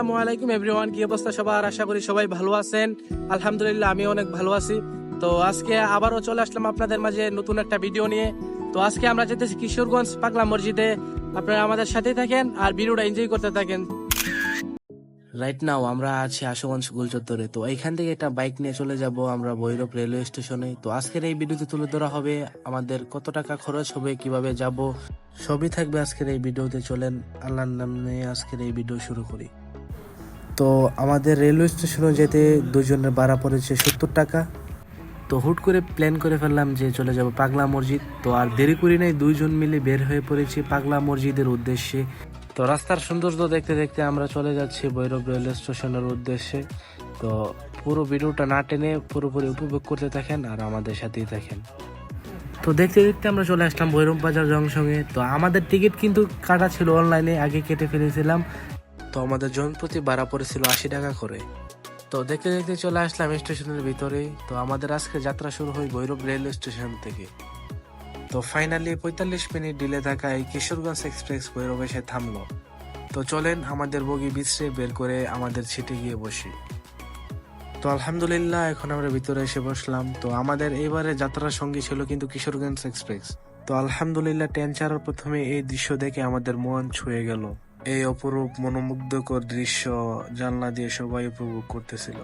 আসসালামু আলাইকুম এভরিওয়ান, কি অবস্থা সবার? আশা করি সবাই ভালো আছেন। আলহামদুলিল্লাহ আমি অনেক ভালো আছি। তো আজকে আবারও চলে আসলাম আপনাদের মাঝে নতুন একটা ভিডিও নিয়ে। তো আজকে আমরা যেতেছি কিশোরগঞ্জ পাগলা মসজিদে। আপনারা আমাদের সাথেই থাকেন আর ভিডিওটা এনজয় করতে থাকেন। রাইট নাও আমরা আছি আশুগঞ্জ গোল চত্বরে। তো এইখান থেকে একটা বাইক নিয়ে চলে যাব আমরা ভৈরব রেলওয়ে স্টেশনে। তো আজকের এই ভিডিওতে তুলে ধরা হবে আমাদের কত টাকা খরচ হবে, কিভাবে যাব, সবই থাকবে আজকের এই ভিডিওতে। চলেন আল্লাহর নাম নিয়ে আজকের এই ভিডিও শুরু করি। তো আমাদের রেলওয়ে স্টেশনে যেতে দুজনের ভাড়া পড়েছে 70 টাকা। তো হুট করে প্ল্যান করে ফেললাম যে চলে যাব পাগলা মসজিদ। তো আর দেরি করি নাই, দুইজন মিলে বের হয়ে পড়েছি পাগলা মসজিদের উদ্দেশ্যে। তো রাস্তার সৌন্দর্য দেখতে দেখতে আমরা চলে যাচ্ছি ভৈরব রেলওয়ে স্টেশনের উদ্দেশ্যে। তো পুরো ভিডিওটা না টেনে পুরোপুরি উপভোগ করতে থাকেন আর আমাদের সাথেই থাকেন। তো দেখতে দেখতে আমরা চলে আসলাম ভৈরব বাজার জংশনে। তো আমাদের টিকিট কিন্তু কাটা ছিল অনলাইনে, আগে কেটে ফেলেছিলাম। তো আমাদের জন প্রতি ভাড়া পড়েছিল 80 টাকা করে। তো দেখতে দেখতে চলে আসলাম স্টেশনের ভিতরে। তো আমাদের আজকে যাত্রা শুরু হয় ভৈরব রেলওয়ে স্টেশন থেকে। তো ফাইনালি 45 মিনিট ডিলে থাকা এই কিশোরগঞ্জ এক্সপ্রেস ভৈরব এসে থামলো। তো চলেন আমাদের বগি বিছড়ে বের করে আমাদের সিটে গিয়ে বসি। তো আলহামদুলিল্লাহ এখন আমরা ভিতরে এসে বসলাম। তো আমাদের এইবারে যাত্রার সঙ্গী ছিল কিন্তু কিশোরগঞ্জ এক্সপ্রেস। তো আলহামদুলিল্লাহ ট্রেন ছাড়ার প্রথমে এই দৃশ্য দেখে আমাদের মন ছুঁয়ে গেল। এই অপরূপ মনোমুগ্ধকর দৃশ্য জানলা দিয়ে সবাই উপভোগ করতেছিল।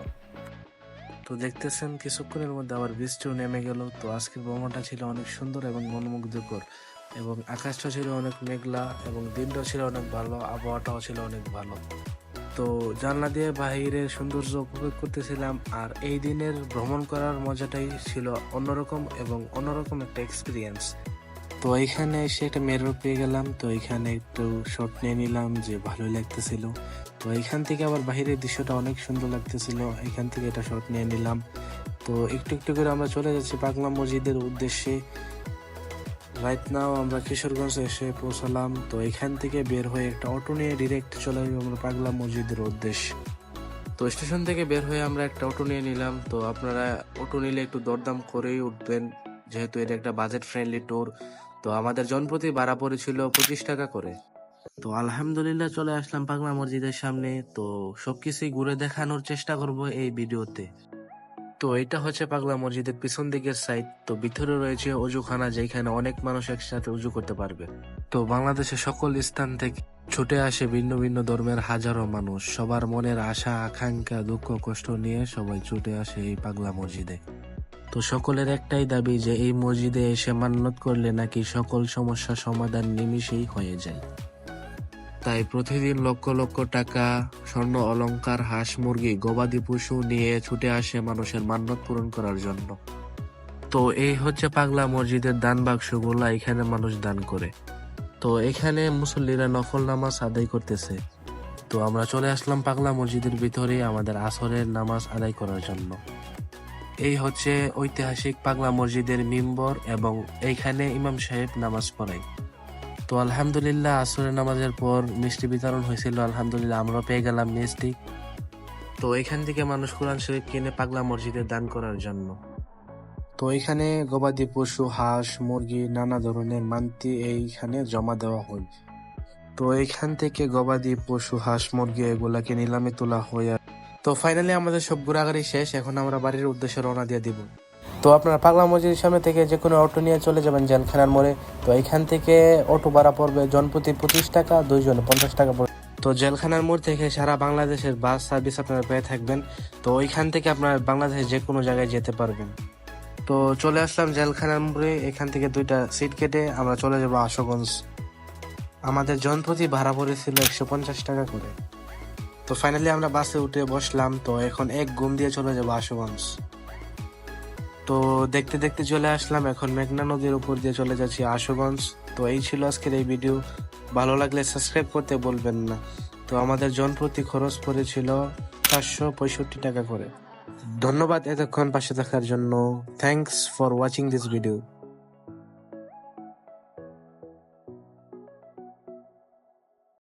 তো দেখতেছেন কিছুক্ষণের মধ্যে আবার বৃষ্টিও নেমে গেল। তো আজকের ভ্রমণটা ছিল অনেক সুন্দর এবং মনোমুগ্ধকর, এবং আকাশটা ছিল অনেক মেঘলা এবং দিনটাও ছিল অনেক ভালো, আবহাওয়াটাও ছিল অনেক ভালো। তো জানলা দিয়ে বাহিরের সৌন্দর্য উপভোগ করতেছিলাম। আর এই দিনের ভ্রমণ করার মজাটাই ছিল অন্যরকম এবং অন্যরকম একটা এক্সপিরিয়েন্স। তো এখানে এসে একটা মেরর পেয়ে গেলাম। তো এখানে একটু শট নিয়ে নিলাম, যে ভালোই লাগতেছিল। তো এখান থেকে আবার বাহিরের দৃশ্যটা অনেক সুন্দর লাগতেছিল, এখান থেকে এটা শট নিয়ে নিলাম। তো একটু একটু করে আমরা চলে যাচ্ছি পাগলা মসজিদের উদ্দেশ্যে। রাইট নাও আমরা কিশোরগঞ্জ এসে পৌঁছালাম। তো এখান থেকে বের হয়ে একটা অটো নিয়ে ডিরেক্ট চলে যাবো আমরা পাগলা মসজিদের উদ্দেশ্যে। তো স্টেশন থেকে বের হয়ে আমরা একটা অটো নিয়ে নিলাম। তো আপনারা অটো নিলে একটু দরদাম করেই উঠবেন, যেহেতু এটা একটা বাজেট ফ্রেন্ডলি ট্যুর। তো আমাদের জনপ্রতি ভাড়া পড়েছিল 25 টাকা করে। তো আলহামদুলিল্লাহ চলে আসলাম পাগলা মসজিদের সামনে। তো সবকিছুই ঘুরে দেখানোর চেষ্টা করব এই ভিডিওতে। তো এটা হচ্ছে পাগলা মসজিদের পিছন দিকের সাইড। তো ভিতরে রয়েছে অজুখানা, যেখানে অনেক মানুষ একসাথে উজু করতে পারবে। তো বাংলাদেশের সকল স্থান থেকে ছুটে আসে ভিন্ন ভিন্ন ধর্মের হাজারো মানুষ, সবার মনের আশা আকাঙ্ক্ষা দুঃখ কষ্ট নিয়ে সবাই ছুটে আসে এই পাগলা মসজিদে। তো সকলের একটাই দাবি যে এই মসজিদে এসে মান্নত করলে নাকি সকল সমস্যা সমাধান নিমিষেই হয়ে যায়। তাই প্রতিদিন লক্ষ লক্ষ টাকা, স্বর্ণ অলংকার, হাঁস মুরগি, গবাদি পশু নিয়ে ছুটে আসে মানুষের মান্যত পূরণ করার জন্য। তো এই হচ্ছে পাগলা মসজিদের দান বাক্সগুলা, এখানে মানুষ দান করে। তো এখানে মুসল্লিরা নফল নামাজ আদায় করতেছে। তো আমরা চলে আসলাম পাগলা মসজিদের ভিতরে আমাদের আসরের নামাজ আদায় করার জন্য। এই হচ্ছে ঐতিহাসিক পাগলা মসজিদের মিম্বর, এবং এইখানে ইমাম সাহেব নামাজ পড়ায়। তো আলহামদুলিল্লাহ আসরের নামাজের পর মিষ্টি বিতরণ হয়েছিল। আলহামদুলিল্লাহ আমরা পেয়ে গেলাম মিষ্টি। তো এখান থেকে মানুষ কোরআন শরীফ কিনে পাগলা মসজিদে দান করার জন্য। তো এখানে গবাদি পশু, হাঁস মুরগি, নানা ধরনের মান্তি এইখানে জমা দেওয়া হয়। তো এইখান থেকে গবাদি পশু, হাঁস মুরগি এগুলাকে নিলামে তোলা হয়। তো ফাইনালি আমাদের সব ঘোরাঘুরি শেষ, এখন আমরা বাড়ির উদ্দেশ্যে রওনা দিয়ে দিব। তো আপনারা পাগলা মসজিদের সামনে থেকে যে কোনো অটো নিয়ে চলে যাবেন জেলখানার মোড়ে। তো এখান থেকে অটো ভাড়া পড়বে জনপ্রতি 25 টাকা, দুইজনে 50 টাকা পড়বে। তো জেলখানার মোড় থেকে সারা বাংলাদেশের বাস সার্ভিস আপনারা পেয়ে থাকবেন। তো ওইখান থেকে আপনারা বাংলাদেশের যে কোনো জায়গায় যেতে পারবেন। তো চলে আসলাম জেলখানার মোড়ে, এখান থেকে দুইটা সিট কেটে আমরা চলে যাবো আশুগঞ্জ। আমাদের জনপ্রতি ভাড়া পড়েছিল 150 টাকা করে। তো ফাইনালি আমরা বাসে উঠে বসলাম। তো এখন এক ঘুম দিয়ে চলে যাবো আশুগঞ্জ। তো দেখতে দেখতে চলে আসলাম এখন মেঘনা নদীর উপর দিয়ে চলে যাচ্ছি আশুগঞ্জ। তো এই ছিল আজকের এই ভিডিও, ভালো লাগলে সাবস্ক্রাইব করতে বলবেন না। তো আমাদের জনপ্রতি খরচ পড়েছিল 465 টাকা করে। ধন্যবাদ এতক্ষণ পাশে থাকার জন্য। Thanks for watching this video.